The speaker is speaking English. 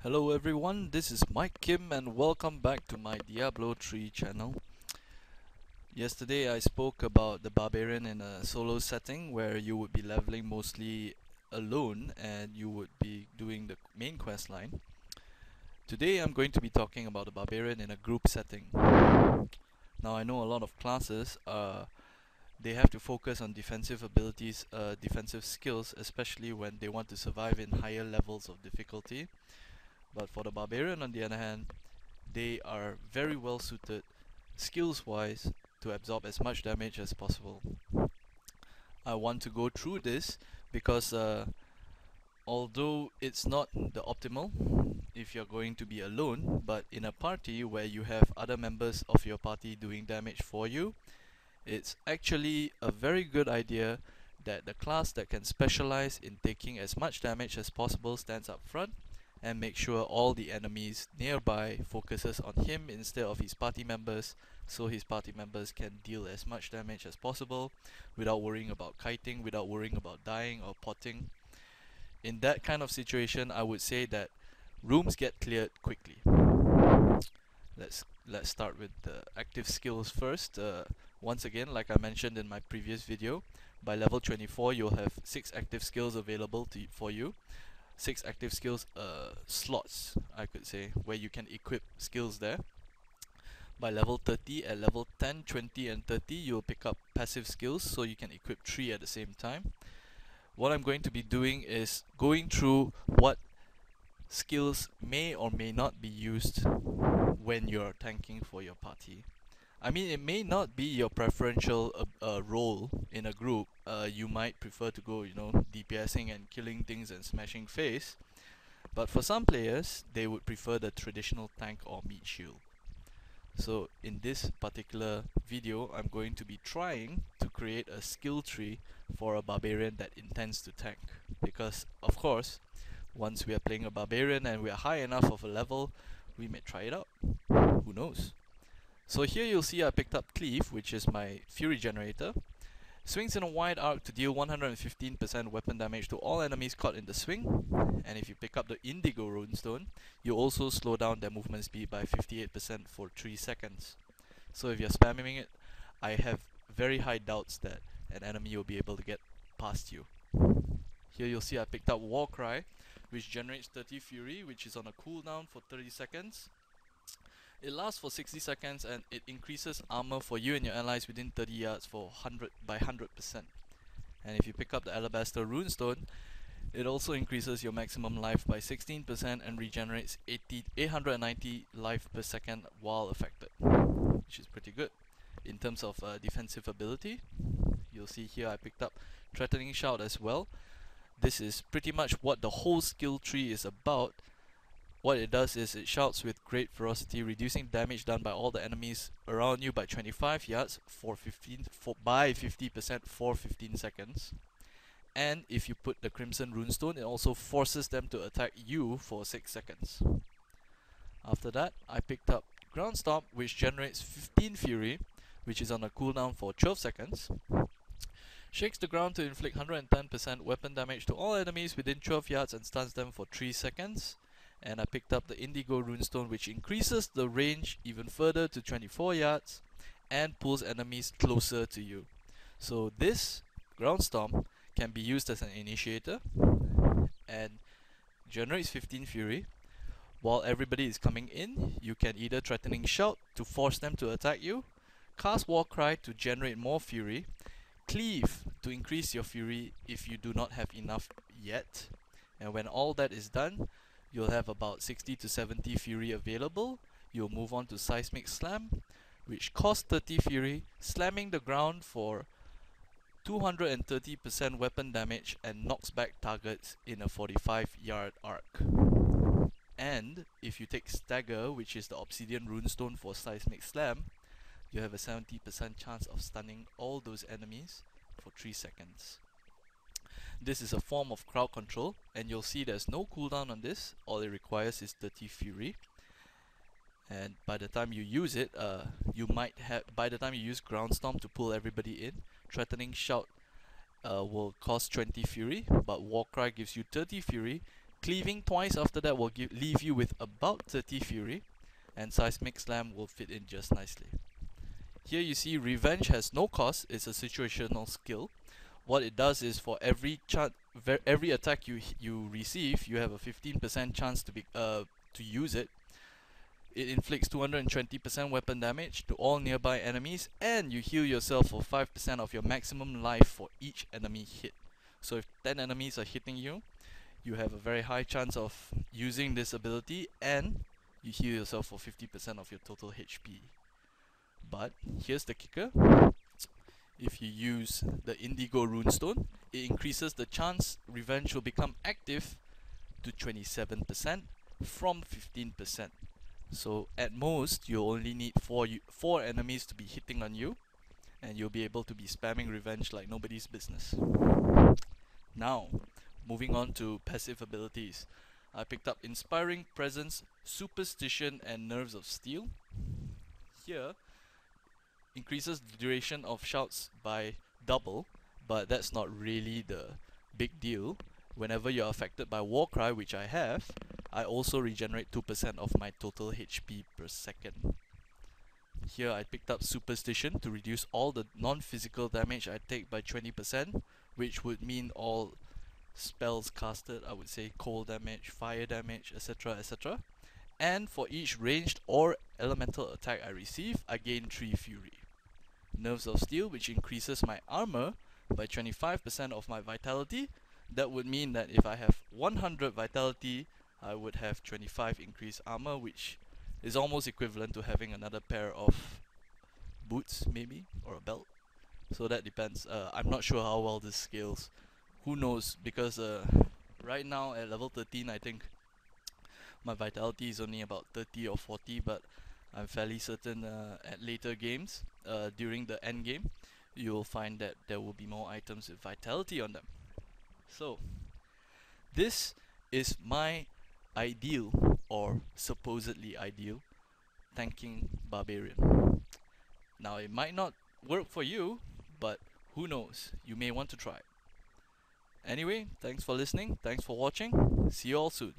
Hello everyone, this is Mike Kim and welcome back to my Diablo 3 channel. Yesterday I spoke about the Barbarian in a solo setting where you would be leveling mostly alone and you would be doing the main quest line. Today I'm going to be talking about the Barbarian in a group setting. Now I know a lot of classes they have to focus on defensive abilities, defensive skills, especially when they want to survive in higher levels of difficulty. But for the Barbarian on the other hand, they are very well suited skills wise to absorb as much damage as possible. I want to go through this because although it's not the optimal if you're going to be alone, but in a party where you have other members of your party doing damage for you, it's actually a very good idea that the class that can specialize in taking as much damage as possible stands up front and make sure all the enemies nearby focuses on him instead of his party members, so his party members can deal as much damage as possible without worrying about kiting, without worrying about dying or potting. In that kind of situation, I would say that rooms get cleared quickly. Let's start with the active skills first. Once again, like I mentioned in my previous video, by level 24 you'll have 6 active skills available for you. 6 active skills slots, I could say, where you can equip skills there. By level 30, at level 10, 20 and 30 you'll pick up passive skills, so you can equip 3 at the same time. What I'm going to be doing is going through what skills may or may not be used when you're tanking for your party. I mean, it may not be your preferential role in a group. You might prefer to go, DPSing and killing things and smashing face. But for some players, they would prefer the traditional tank or meat shield. So in this particular video, I'm going to be trying to create a skill tree for a barbarian that intends to tank. Because, of course, once we are playing a barbarian and we are high enough of a level, we may try it out. Who knows? So here you'll see I picked up Cleave, which is my Fury generator. Swings in a wide arc to deal 115% weapon damage to all enemies caught in the swing. And if you pick up the Indigo Runestone, you also slow down their movement speed by 58% for 3 seconds. So if you're spamming it, I have very high doubts that an enemy will be able to get past you. Here you'll see I picked up Warcry, which generates 30 Fury, which is on a cooldown for 30 seconds. It lasts for 60 seconds and it increases armor for you and your allies within 30 yards for 100%. And if you pick up the Alabaster Runestone, it also increases your maximum life by 16% and regenerates 890 life per second while affected, which is pretty good. In terms of defensive ability, you'll see here I picked up Threatening Shout as well. This is pretty much what the whole skill tree is about. What it does is it shouts with great ferocity, reducing damage done by all the enemies around you by 25 yards by 50% for 15 seconds. And if you put the Crimson Runestone, it also forces them to attack you for 6 seconds. After that, I picked up Ground Stomp, which generates 15 Fury, which is on a cooldown for 12 seconds. Shakes the ground to inflict 110% weapon damage to all enemies within 12 yards and stuns them for 3 seconds. And I picked up the Indigo Runestone, which increases the range even further to 24 yards and pulls enemies closer to you. So this Ground Stomp can be used as an initiator and generates 15 Fury. While everybody is coming in, you can either Threatening Shout to force them to attack you, cast Warcry to generate more Fury, Cleave to increase your Fury if you do not have enough yet, and when all that is done, you'll have about 60 to 70 Fury available. You'll move on to Seismic Slam, which costs 30 Fury, slamming the ground for 230% weapon damage and knocks back targets in a 45-yard arc. And if you take Stagger, which is the Obsidian Runestone for Seismic Slam, you have a 70% chance of stunning all those enemies for 3 seconds. This is a form of crowd control, and you'll see there's no cooldown on this. All it requires is 30 Fury. And by the time you use it, by the time you use Ground Stomp to pull everybody in, Threatening Shout will cost 20 Fury, but Warcry gives you 30 Fury. Cleaving twice after that will leave you with about 30 fury, and Seismic Slam will fit in just nicely. Here you see Revenge has no cost, it's a situational skill. What it does is for every attack you receive, you have a 15% chance to use it. It inflicts 220% weapon damage to all nearby enemies, and you heal yourself for 5% of your maximum life for each enemy hit. So if 10 enemies are hitting you, you have a very high chance of using this ability, and you heal yourself for 50% of your total HP. But here's the kicker. If you use the Indigo Runestone, it increases the chance Revenge will become active to 27% from 15%. So at most, you only need 4 enemies to be hitting on you, and you'll be able to be spamming Revenge like nobody's business. Now, moving on to passive abilities. I picked up Inspiring Presence, Superstition, and Nerves of Steel. Here, increases the duration of shouts by double, but that's not really the big deal. Whenever you're affected by Warcry, which I have, I also regenerate 2% of my total HP per second. Here I picked up Superstition to reduce all the non-physical damage I take by 20%, which would mean all spells casted, I would say cold damage, fire damage, etc, etc. And for each ranged or elemental attack I receive, I gain 3 fury. Nerves of Steel, which increases my armor by 25% of my vitality. That would mean that if I have 100 vitality, I would have 25 increased armor, which is almost equivalent to having another pair of boots, maybe, or a belt. So that depends. I'm not sure how well this scales. Who knows? Because right now at level 13, I think my vitality is only about 30 or 40, but I'm fairly certain at later games, during the end game, you will find that there will be more items with vitality on them. So, this is my ideal, or supposedly ideal, tanking Barbarian. Now, it might not work for you, but who knows, you may want to try. Anyway, thanks for listening, thanks for watching, see you all soon.